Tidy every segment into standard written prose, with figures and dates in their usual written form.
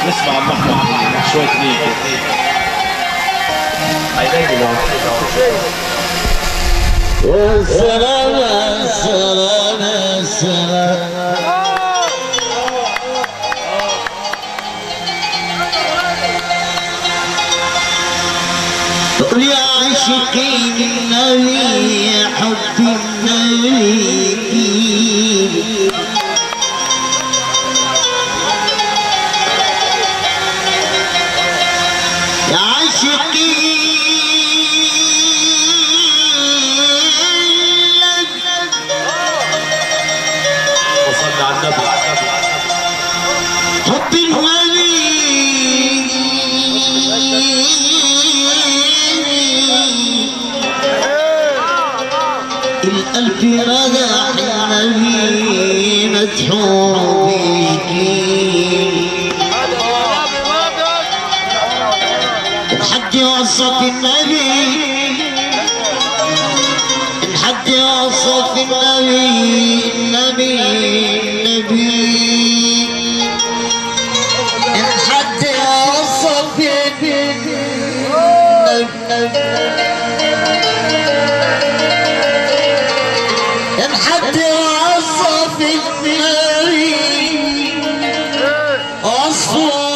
نسمع محمد شوي دقيقة. يا سلام يا سلام يا سلام يا عاشقين النبي يا حب النبي يا عاشقين وصلنا على النبي حب النبي الألف ردع النبي مدحور بيشكي الحج وصف النبي الحج وصف النبي النبي الحج وصف النبي الحد وصف النبي وصفه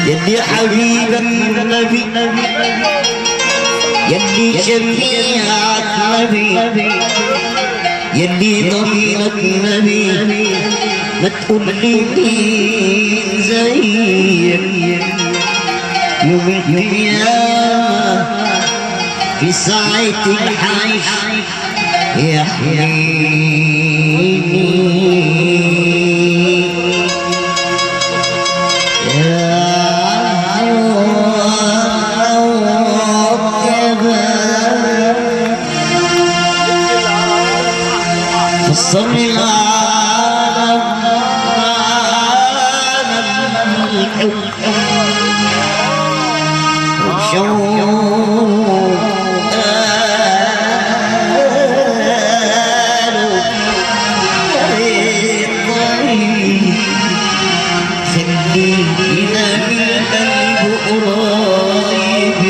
يلي حبيب النبي يلي شفيعك نبي يلي ضميرك نبي ما تقول لي مين زيك يوم الدنيا في ساعة الحيش يحييني صلي العالم وشوق قالوا خلينا من القلب قريب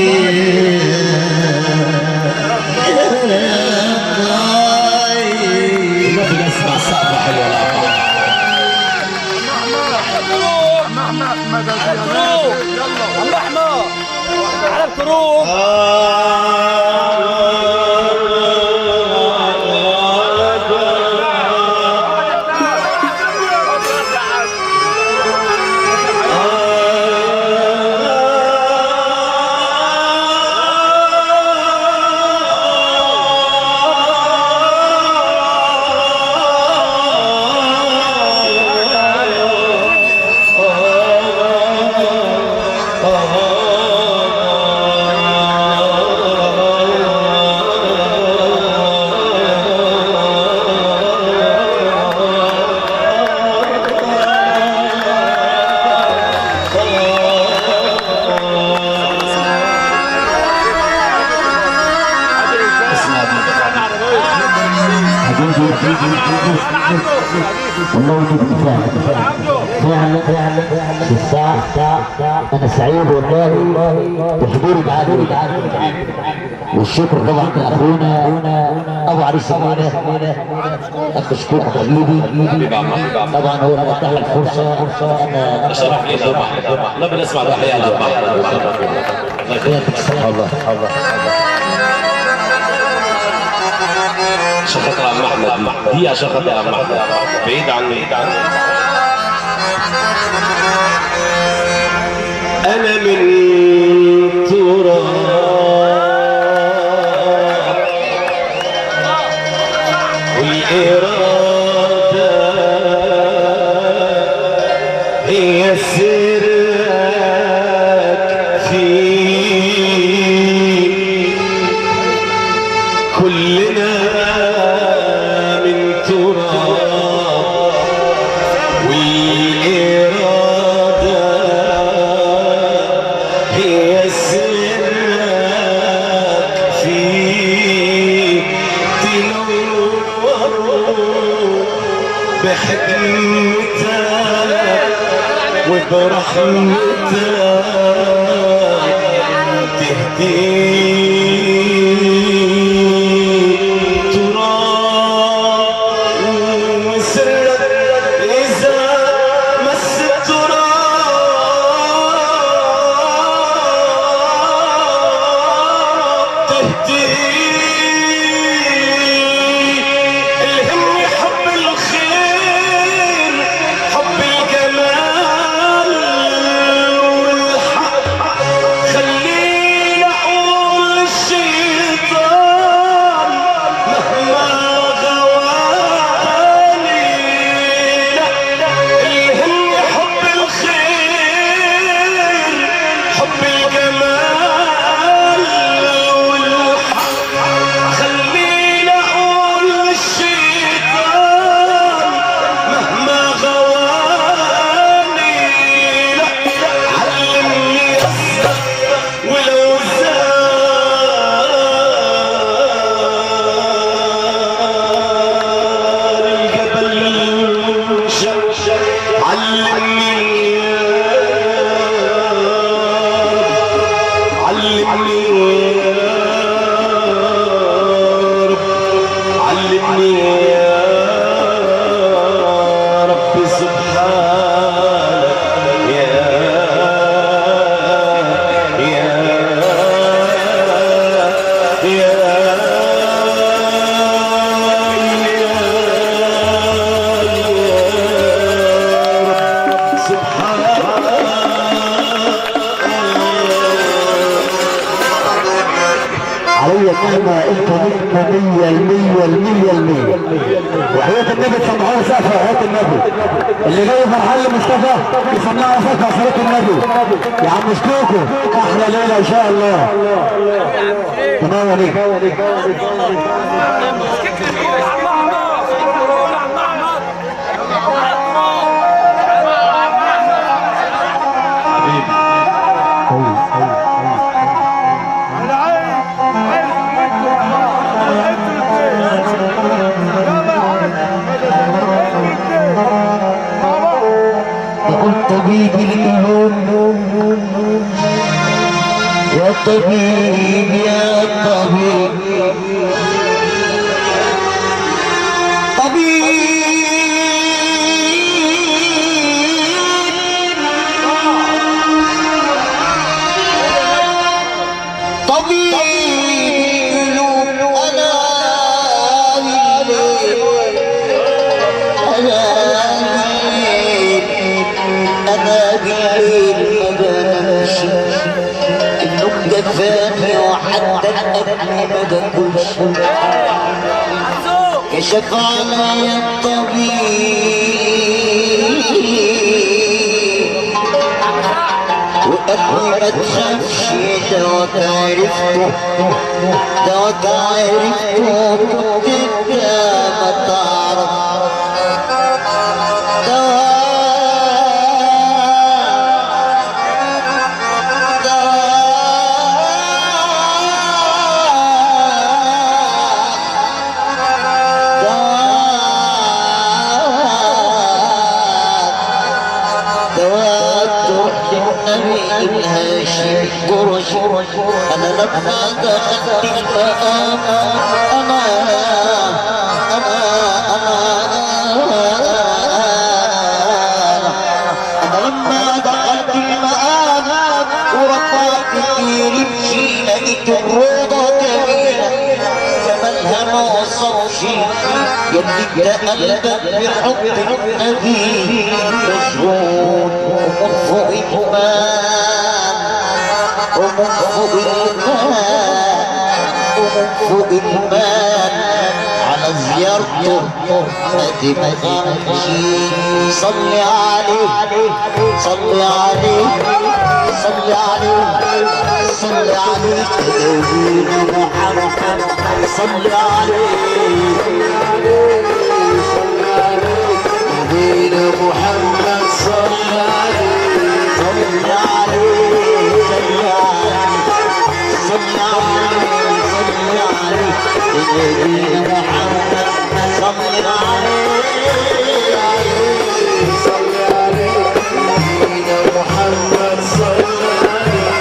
عم احمد على الكروب والله فعلا بالساعة أنا سعيد والله بحضوري معاكم والشكر طبعا لاخونا ابو عريس المعنى اخ شكوك حبيبي طبعا هو اللي فتح لك فرصه انا شرف لينا محمد نبي نسمع تحيه الله شخط عم احمد هي شخط يا عم احمد بعيد عني انا من تراب والاراده هي سرك في كلنا من تراب والإرادة هي سرك في تنور بحكمتك وبرحمتك تهدي وحياة النبي تسمعوها سقفة وحياة النبي اللي جاي فرحان لمصطفى يسمعوا سقفة وحياة النبي يا عم شكوكو احلى ليلة ان شاء الله تمام عليك طبيبي اليوم يا طبيب يا طبيب دفاني وحتى الأكل ما باكلش كشف علي الطبيب وقال ما تخافش دوك عرفته كنت ما تعرف الهاشمي أنا لما دخلت المقام أنا لما دخلت المقام ورفعت رمشي لقيت الروضة جميلة جمالها ما وصفش يلي قلبك بحب النبي مشغول ومن فوق الإيمان ومن فوق الإيمان على زيارته ما تبقاش صلي عليه صلي عليه صلي عليه صلي عليه نبينا محمد صلي عليه نبينا محمد صلي عليه صلي عليه صلي عليه صلي عليه نبينا محمد صلي عليه صلي عليه نبينا محمد صلي عليه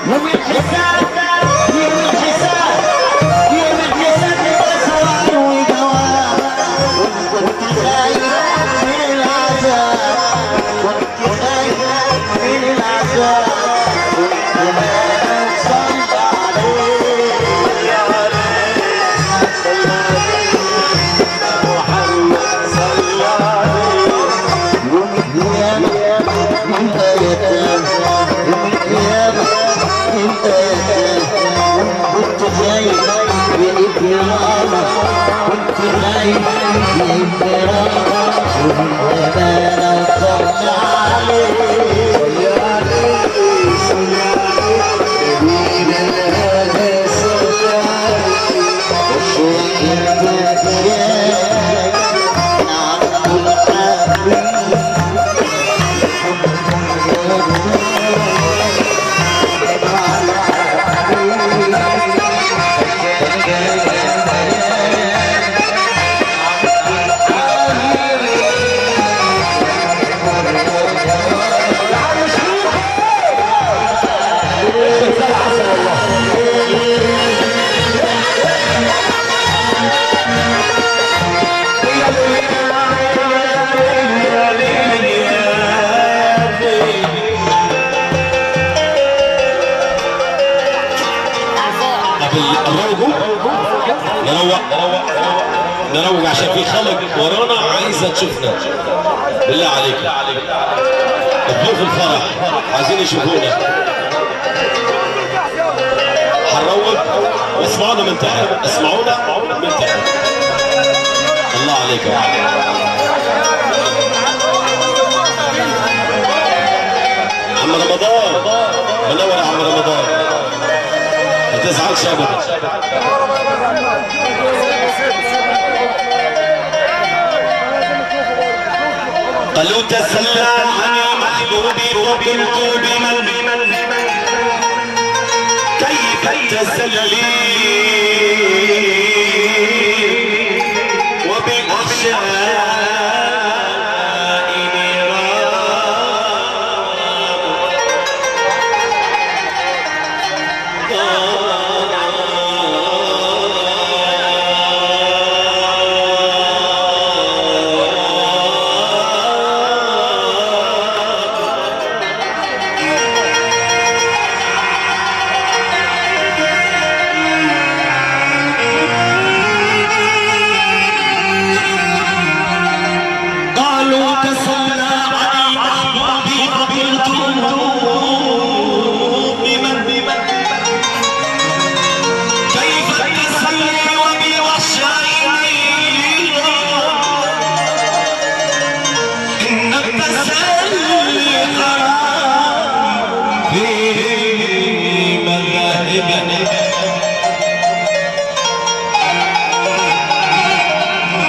يوم الحساب يوم الحساب يوم الحساب سؤال وجواب كنت خايف من العذاب كنت خايف من العذاب كنت صلى عليه صلى عليه محمد صلى عليه يوم القيامة انت يتام يوم القيامة انت يتام كنت خايف يا ابن ماما كنت خايف يا ابن ماما وبالأمانة صلى عليه صلى عليه صلى عليه نبينا الهادي صلى عليه وشوق الدنيا نعم الحبيب نروق عشان في خلق ورانا عايزه تشوفنا بالله عليك ضيوف الفرح عايزين يشوفونا هنروق واسمعونا من تحت اسمعونا من تحت الله عليك يا عم رمضان منور يا عم رمضان ما تزعلش ابدا قالوا تسلى عن المحبوب وقلت بمن كيف التسلي وبالأحشاء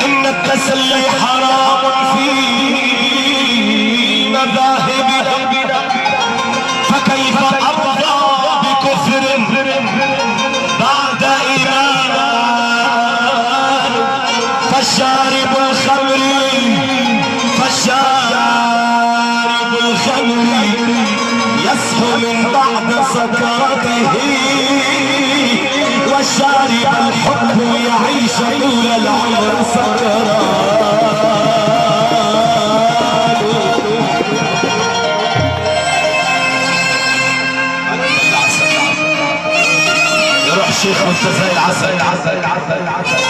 إن التسلي حرام في مذاهبنا فكيف أرضى بكفر بعد إيمان فالشارب الخمر يسهو من بعد صلاة ذكرته وشارب الحب يعيش طول العمر سكران. يروح شيخ مصطفى العسل العسل العسل العسل.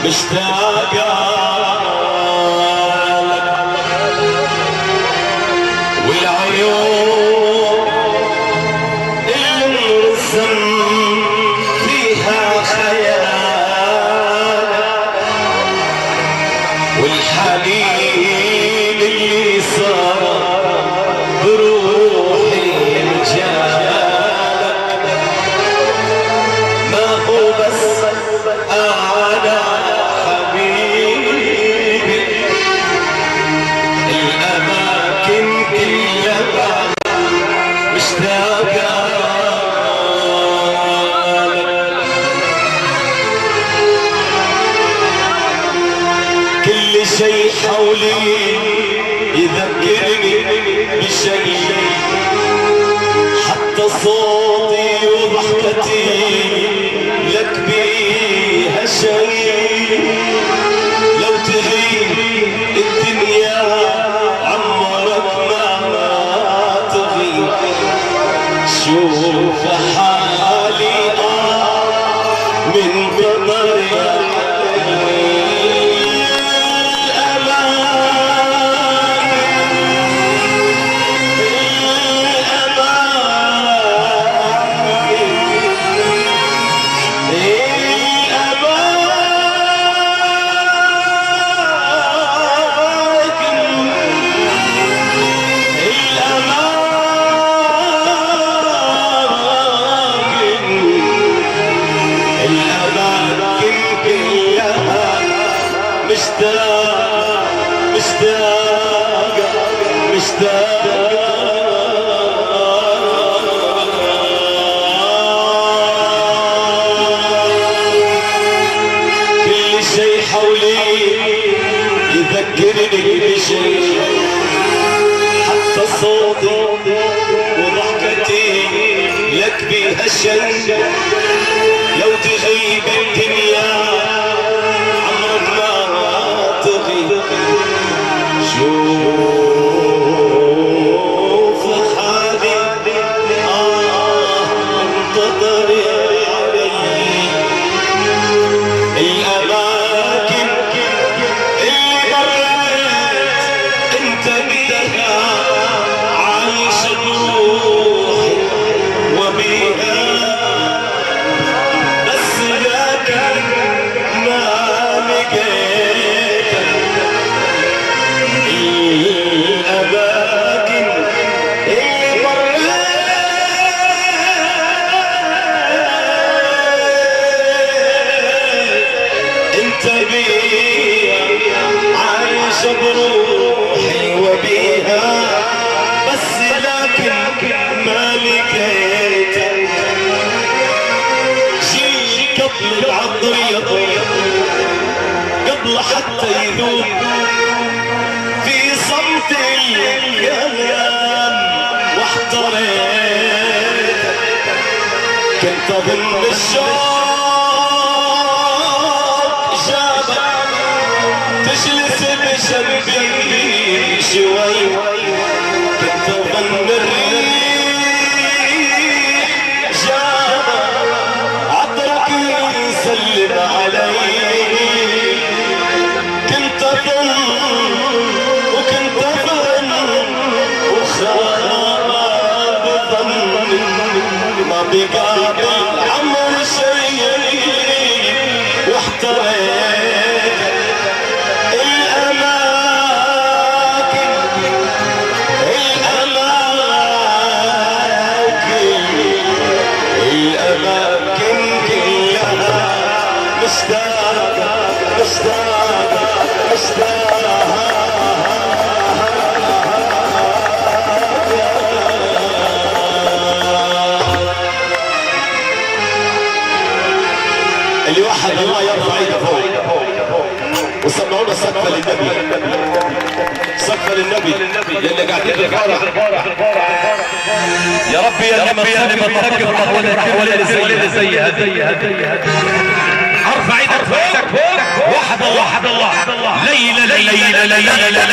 مشتاقة والعيون اللي نرسم فيها خيال والحنين اللي صار بروحي رجالك ما هو بس أنا الأماكن كلها مشتاقة كل شيء حولي يذكرني بشيء حتى صوتي وضحكتي لك بيها شيء لو تغيب الدنيا عمرك ما تغيب شوف حالي من قدر كل شيء حولي يذكرني بشيء حتى صوتي وضحكتي لك بها شيء لو تغيب الدنيا عمرك ما تغيب شوف حالي منتظر الأماكن اللي مريت انت بيها عايش واحتريت كنت اظن الشوق جابك تجلس بجنبي شوي كنت اظن الريح جابك عطرك يسلم علي كنت اظن وكنت اظن وخاب ظني ما بقى بالعمر شيء واحتريت الاماكن كلها مشتاقة اللي وحد الله يرفع ايده فوق وسمعونا سقفة للنبي سقفة للنبي اللي قاعدين في الفرح يا ربي يا ربي يا ربي بتركب ولا زي هذه ارفع ايدك فوق وحد الله ليلى ليلى ليلى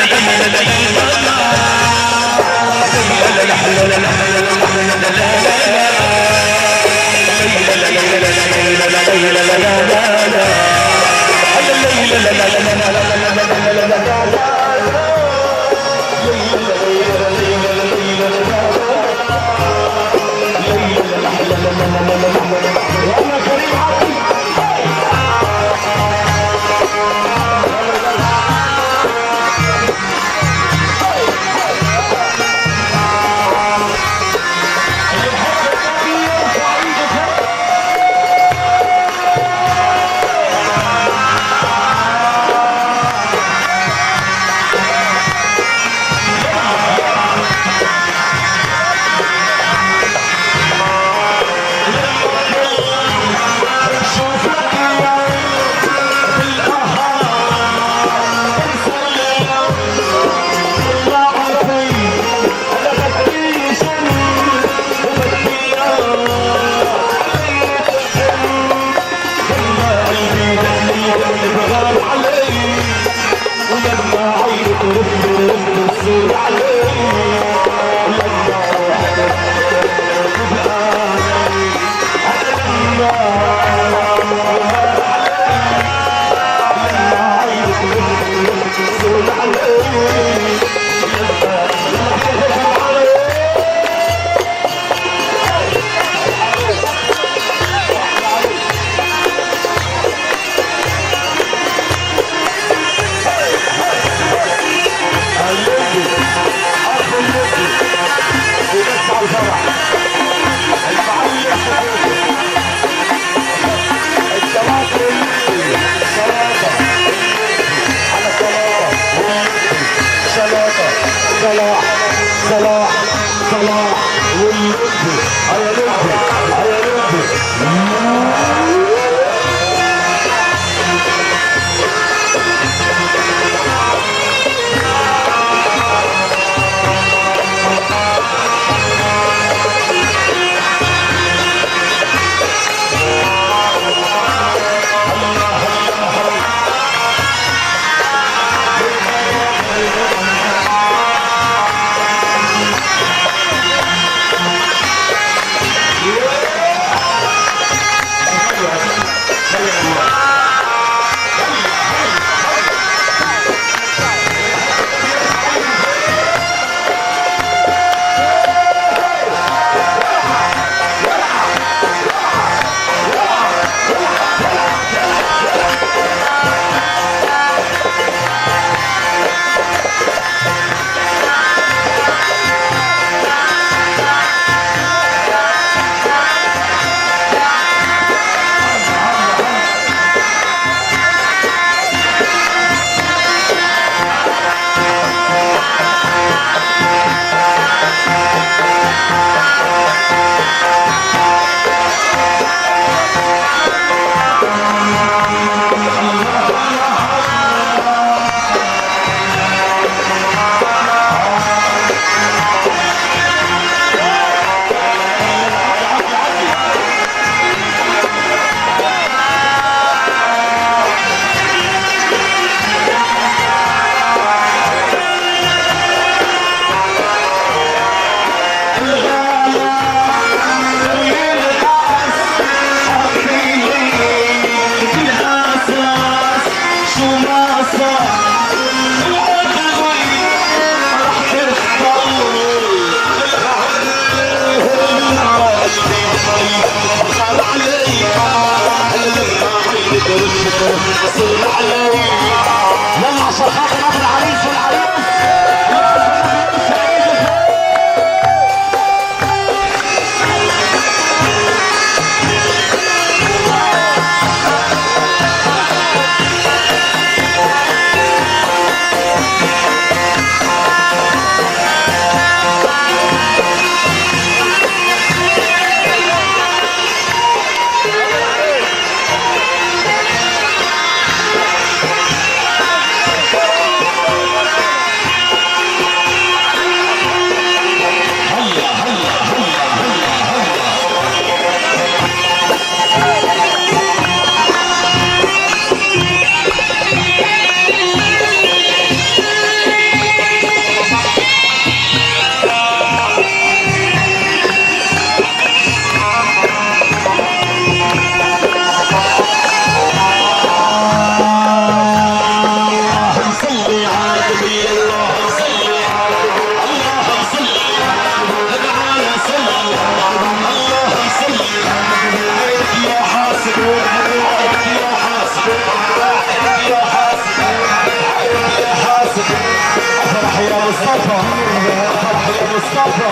مصطفى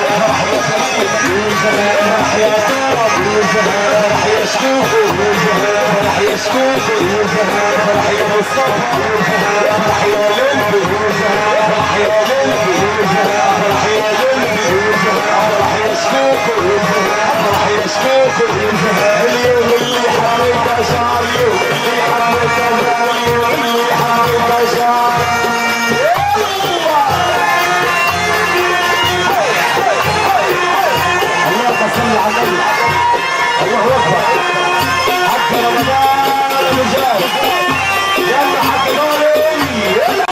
افرح يا سليم افرح يا طرب افرح يا شكوكو افرح يا شكوكو افرح يا مصطفى افرح يا لمبي افرح يا لمبي افرح يا لمبي افرح يا شكوكو افرح يا شكوكو اليوم اللي حبيت اشعر اليوم اللي حبيت اشعر اليوم اللي حبيت اشعر اللهم صل على النبي الله اكبر حتى رمضان الرجال يلا حتى دوري يلا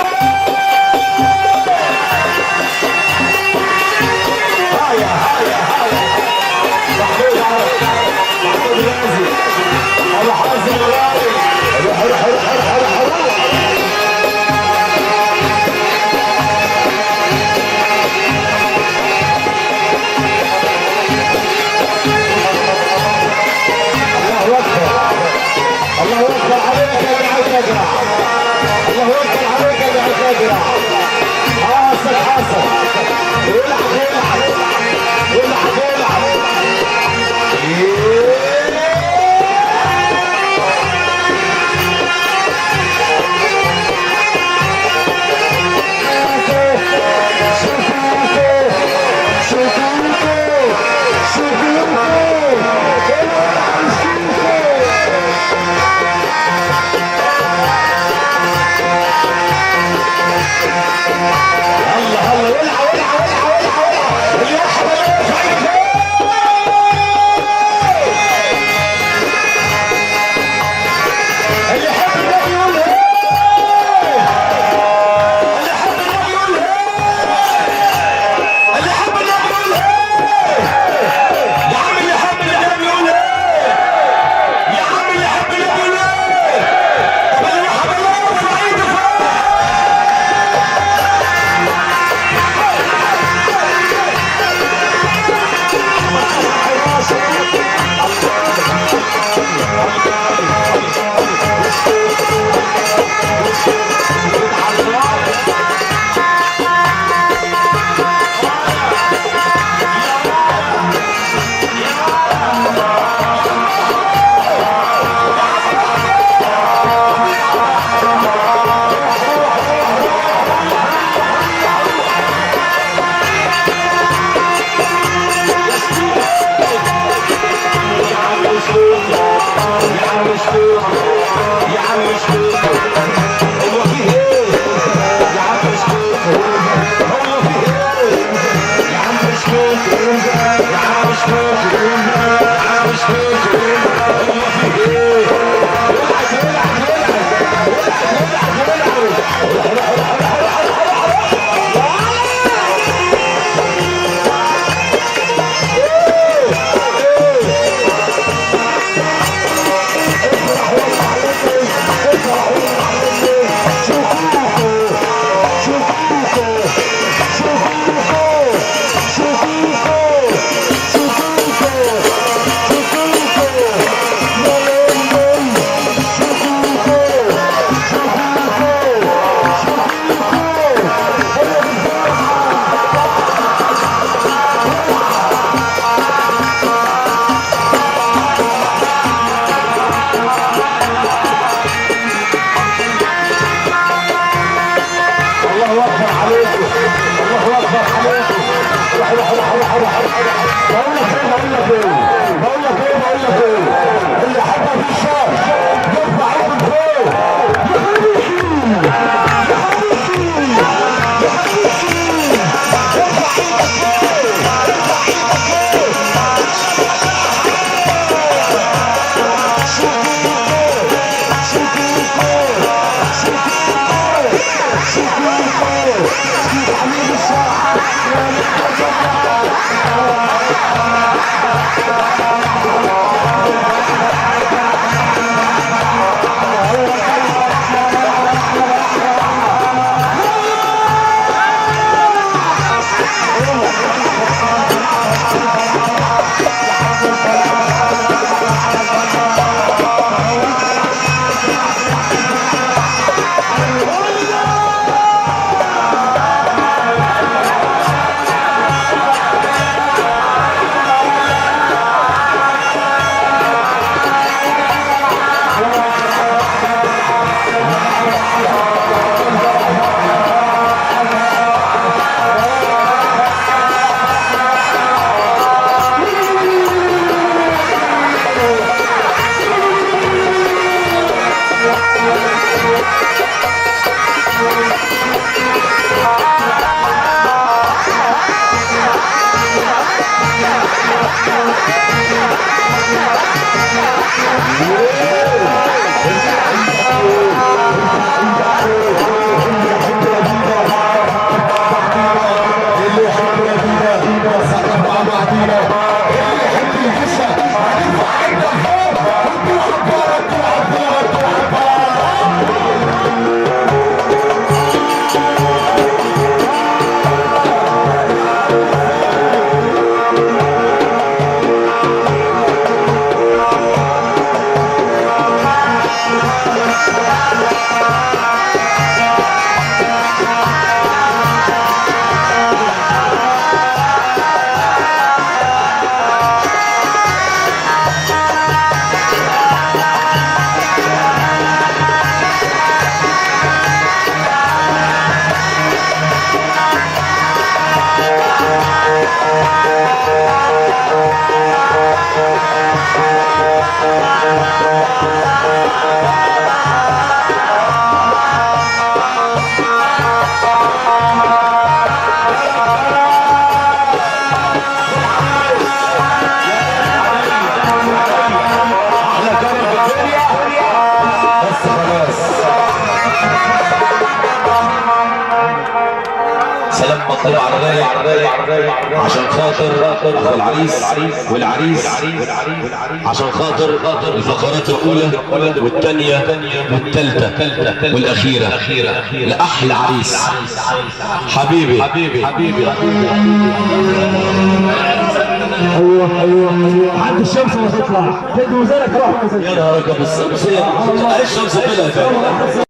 سلام مطلوب على الرايق عشان خاطر اخو العريس والعريس عشان خاطر الفقرات الاولى والثانيه والثالثه والاخيره لاحلى عريس حبيبي ايوه عند الشمس ما تطلع تدي وزنك روح يا نهار ابيض الشمس طلعت